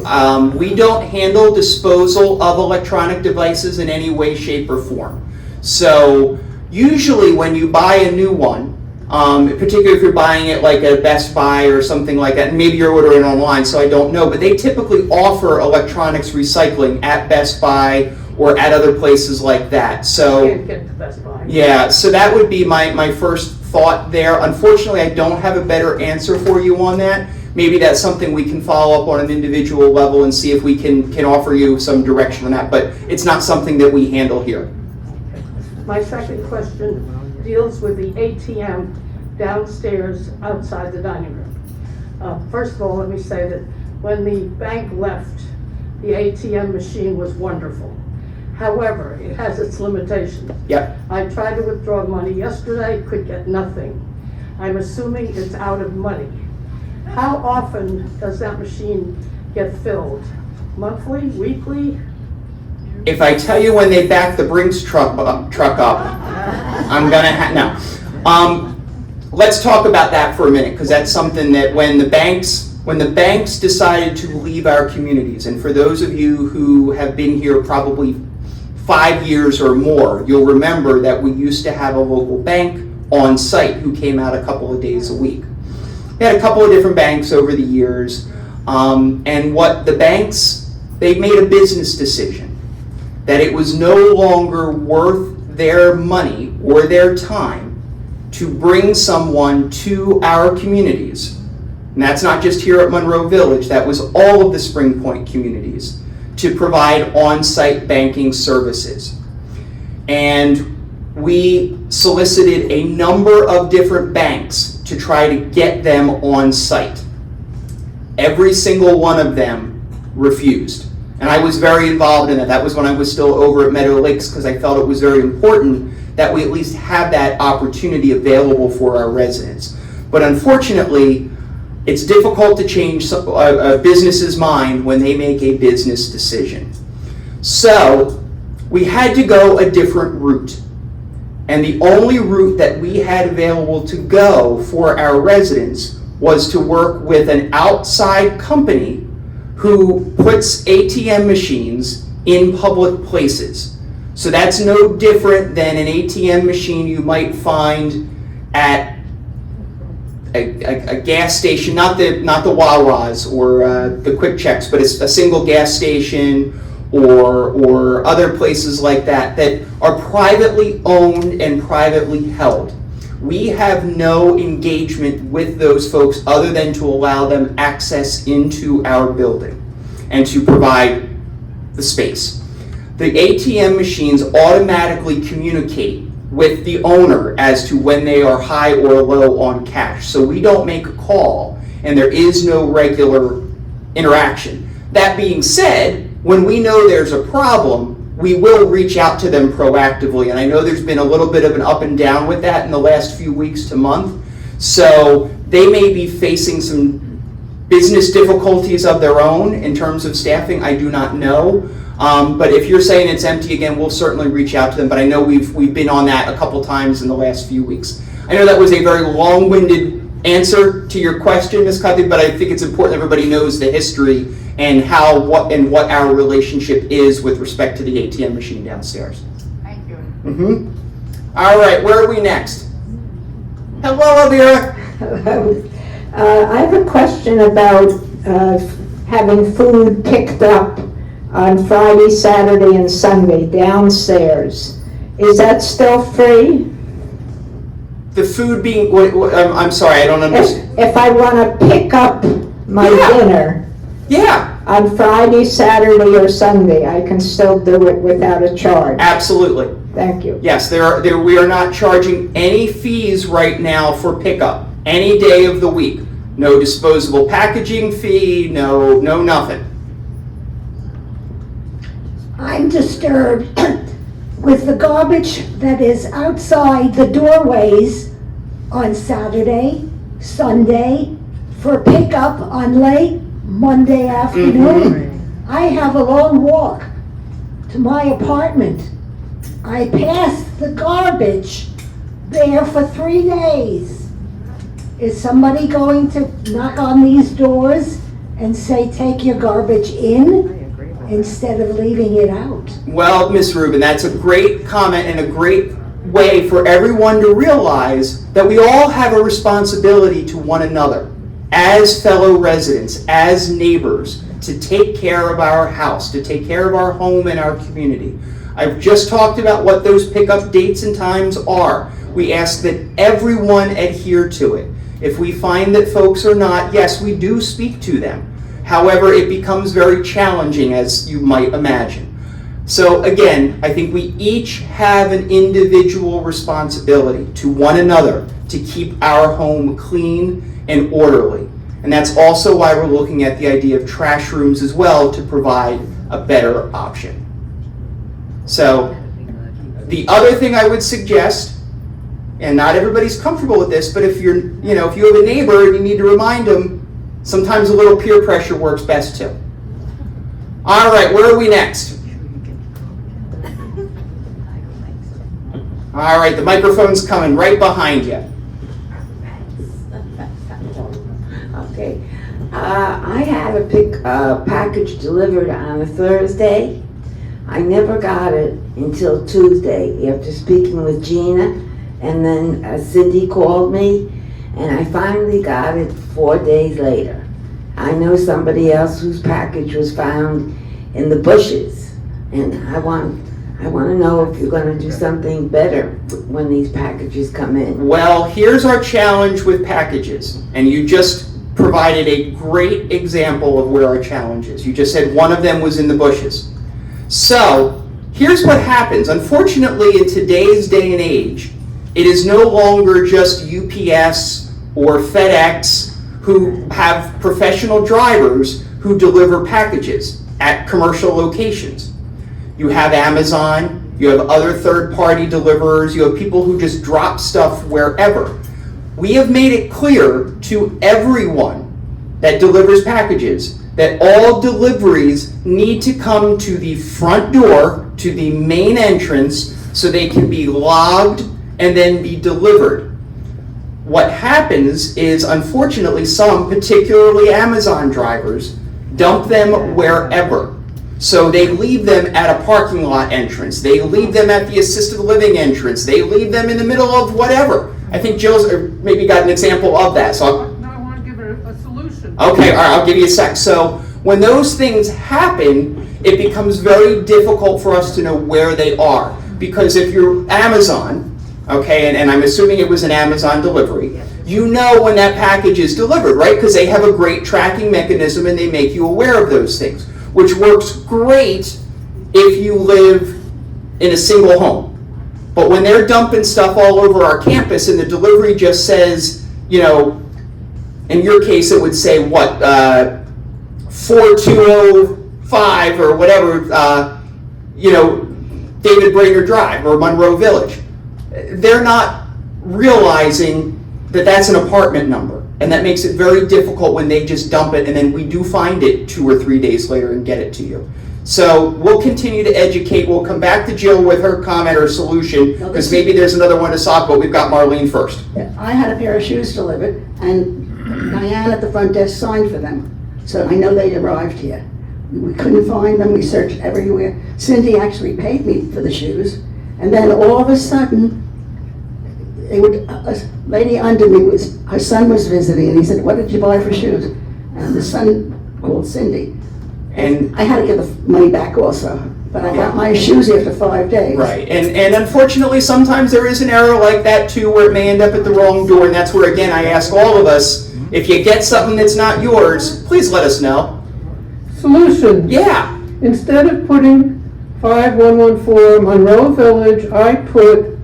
We don't handle disposal of electronic devices in any way, shape, or form. So usually when you buy a new one, particularly if you're buying it like at a Best Buy or something like that, and maybe you're ordering online, so I don't know, but they typically offer electronics recycling at Best Buy or at other places like that. So Can't get to Best Buy. yeah, so that would be my first thought there. Unfortunately, I don't have a better answer for you on that. Maybe that's something we can follow up on an individual level and see if we can offer you some direction on that, but it's not something that we handle here. My second question deals with the ATM downstairs outside the dining room. First of all, let me say that when the bank left, the ATM machine was wonderful. However, it has its limitations. Yep. I tried to withdraw money yesterday, could get nothing. I'm assuming it's out of money. How often does that machine get filled? Monthly, weekly? If I tell you when they back the Brinks truck up, I'm gonna no. Let's talk about that for a minute, because that's something that when the banks decided to leave our communities, and for those of you who have been here probably 5 years or more, you'll remember that we used to have a local bank on site who came out a couple of days a week. We had a couple of different banks over the years, and what the banks, they made a business decision that it was no longer worth their money or their time to bring someone to our communities. And that's not just here at Monroe Village, that was all of the Spring Point communities, to provide on-site banking services. And we solicited a number of different banks to try to get them on site. Every single one of them refused. And I was very involved in that. That was when I was still over at Meadow Lakes, because I felt it was very important that we at least have that opportunity available for our residents. But unfortunately, it's difficult to change a business's mind when they make a business decision. So we had to go a different route. And the only route that we had available to go for our residents was to work with an outside company who puts ATM machines in public places. So that's no different than an ATM machine you might find at a gas station, not the Wawas or the Quick Checks, but it's a single gas station or other places like that that are privately owned and privately held. We have no engagement with those folks other than to allow them access into our building and to provide the space. The ATM machines automatically communicate with the owner as to when they are high or low on cash. So we don't make a call and there is no regular interaction. That being said, when we know there's a problem, we will reach out to them proactively. And I know there's been a little bit of an up and down with that in the last few weeks to month. So they may be facing some business difficulties of their own in terms of staffing. I do not know. But if you're saying it's empty again, we'll certainly reach out to them. But I know we've been on that a couple times in the last few weeks. I know that was a very long-winded answer to your question, Ms. Cuthie, but I think it's important everybody knows the history and what our relationship is with respect to the ATM machine downstairs. Thank you. All right, where are we next? Hello, Elvira. I have a question about having food picked up on Friday, Saturday, and Sunday downstairs. Is that still free? The food being, I'm sorry, I don't understand. If I want to pick up my dinner on Friday, Saturday, or Sunday, I can still do it without a charge? Absolutely. Thank you. Yes, we are not charging any fees right now for pickup, any day of the week. No disposable packaging fee, no nothing. I'm disturbed with the garbage that is outside the doorways on Saturday, Sunday, for pickup on late Monday afternoon. I have a long walk to my apartment. I passed the garbage there for 3 days. Is somebody going to knock on these doors and say, take your garbage in, instead of leaving it out? Well, Ms. Rubin, that's a great comment and a great way for everyone to realize that we all have a responsibility to one another as fellow residents, as neighbors, to take care of our house, to take care of our home and our community. I've just talked about what those pickup dates and times are. We ask that everyone adhere to it. If we find that folks are not, yes, we do speak to them. However, it becomes very challenging, as you might imagine. So again, I think we each have an individual responsibility to one another to keep our home clean and orderly. And that's also why we're looking at the idea of trash rooms as well, to provide a better option. So the other thing I would suggest, and not everybody's comfortable with this, but if you have a neighbor and you need to remind them, sometimes a little peer pressure works best too. All right, where are we next? All right, the microphone's coming right behind you. Okay. I had a package delivered on a Thursday. I never got it until Tuesday after speaking with Gina, and then Cindy called me, and I finally got it 4 days later. I know somebody else whose package was found in the bushes, and I want to know if you're going to do something better when these packages come in. Well, here's our challenge with packages, and you just provided a great example of where our challenge is. You just said one of them was in the bushes. So, here's what happens. Unfortunately, in today's day and age, it is no longer just UPS or FedEx who have professional drivers who deliver packages at commercial locations. You have Amazon, you have other third-party deliverers, you have people who just drop stuff wherever. We have made it clear to everyone that delivers packages that all deliveries need to come to the front door, to the main entrance, so they can be logged and then be delivered. What happens is, unfortunately, some, particularly Amazon drivers, dump them wherever. So they leave them at a parking lot entrance, they leave them at the assisted living entrance, they leave them in the middle of whatever. I think Jill's maybe got an example of that. So I want to give her a solution. okay, all right, I'll give you a sec. So when those things happen, it becomes very difficult for us to know where they are. Because if you're Amazon, okay, and I'm assuming it was an Amazon delivery, you know when that package is delivered, right? Because they have a great tracking mechanism and they make you aware of those things, which works great if you live in a single home. But when they're dumping stuff all over our campus and the delivery just says, in your case it would say what, 4205 or whatever, David Brainerd Drive or Monroe Village. They're not realizing that that's an apartment number. And that makes it very difficult when they just dump it and then we do find it 2 or 3 days later and get it to you. So we'll continue to educate. We'll come back to Jill with her comment or solution, because maybe there's another one to solve, but we've got Marlene first. I had a pair of shoes delivered, and Diane at the front desk signed for them, so I know they arrived here. We couldn't find them, we searched everywhere. Cindy actually paid me for the shoes, and then all of a sudden, a lady under me, her son was visiting, and he said, "What did you buy for shoes?" And the son called Cindy. And I had to give the money back also, but I got my shoes after 5 days. Right, and unfortunately, sometimes there is an error like that too, where it may end up at the wrong door, and that's where, again, I ask all of us, if you get something that's not yours, please let us know. Solution. Yeah. Instead of putting 5114 Monroe Village, I put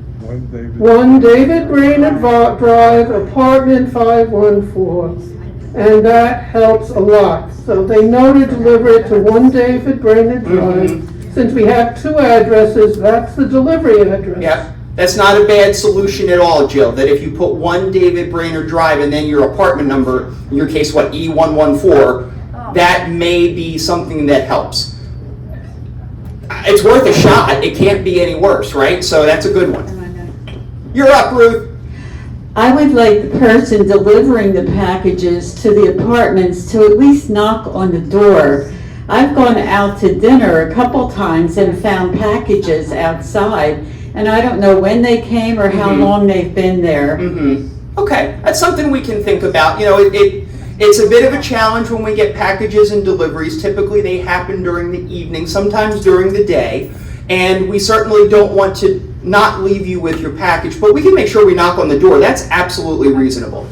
1 David Brainerd Drive, apartment 514. And that helps a lot. So they know to deliver it to 1 David Brainerd Drive. Since we have 2 addresses, that's the delivery address. Yeah, that's not a bad solution at all, Jill, that if you put 1 David Brainerd Drive and then your apartment number, in your case, what, E114, that may be something that helps. It's worth a shot. It can't be any worse, right? So that's a good one. You're up, Ruth. I would like the person delivering the packages to the apartments to at least knock on the door. I've gone out to dinner a couple times and found packages outside, and I don't know when they came or how long they've been there. Okay, that's something we can think about. It's a bit of a challenge when we get packages and deliveries. Typically they happen during the evening, sometimes during the day, and we certainly don't want to not leave you with your package, but we can make sure we knock on the door. That's absolutely reasonable.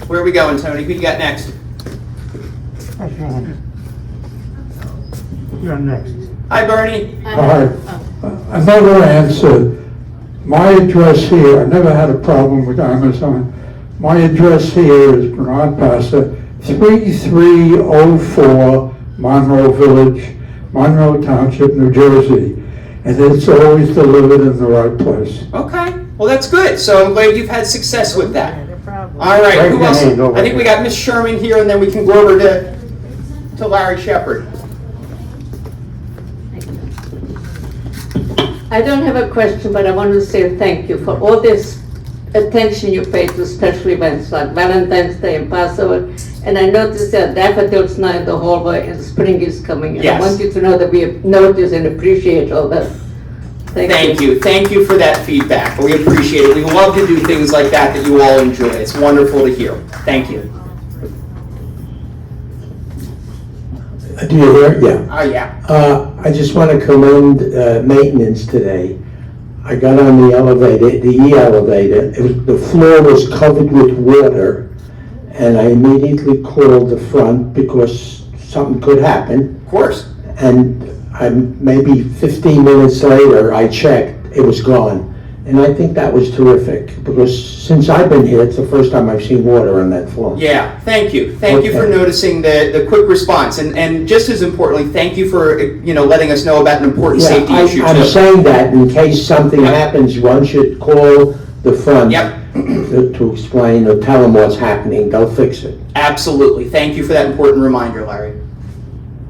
Where are we going, Tony? Who you got next? You're next. Hi, Bernie. Hi. Another answer. My address here, I never had a problem with Amazon. My address here is Bernard Passer, 3304 Monroe Village, Monroe Township, New Jersey. And it's always delivered in the right place. Okay, well that's good. So I'm glad you've had success with that. All right, who else? I think we got Miss Sherman here, and then we can go over to Larry Shepard. I don't have a question, but I want to say thank you for all this attention you pay to special events like Valentine's Day and Passover. And I noticed there are daffodils now in the hallway and spring is coming. And Yes. I want you to know that we have noticed and appreciate all that. Thank you. Thank you for that feedback. We appreciate it. We love to do things like that you all enjoy. It's wonderful to hear. Thank you. Do you hear? Yeah. Oh, yeah. I just want to commend maintenance today. I got on the elevator, the E-elevator. The floor was covered with water, and I immediately called the front because something could happen. Of course. And maybe 15 minutes later, I checked, it was gone. And I think that was terrific, because since I've been here, it's the first time I've seen water on that floor. Yeah, thank you. Thank you for noticing the quick response. And just as importantly, thank you for letting us know about an important safety issue I'm too. saying that in case something happens, one should call the front to explain or tell them what's happening. They'll fix it. Absolutely. Thank you for that important reminder, Larry.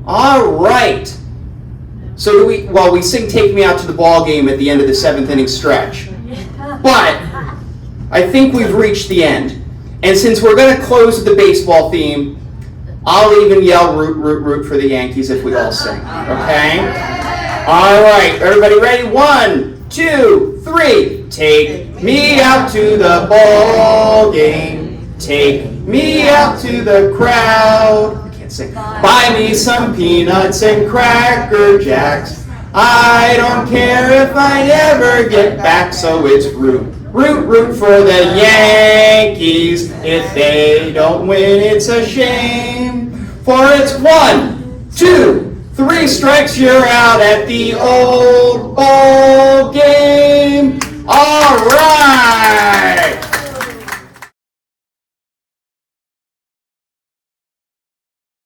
All right. So we sing Take Me Out to the Ball Game at the end of the 7th inning stretch. But I think we've reached the end. And since we're going to close with the baseball theme, I'll even yell root, root, root for the Yankees if we all sing. Okay? All right. Everybody ready? 1, 2, 3. Take me out to the ball game. Take me out to the crowd. Buy me some peanuts and Cracker Jacks. I don't care if I never get back, so it's root, root, root for the Yankees. If they don't win, it's a shame. For it's 1, 2, 3 strikes, you're out at the old ball game. All right.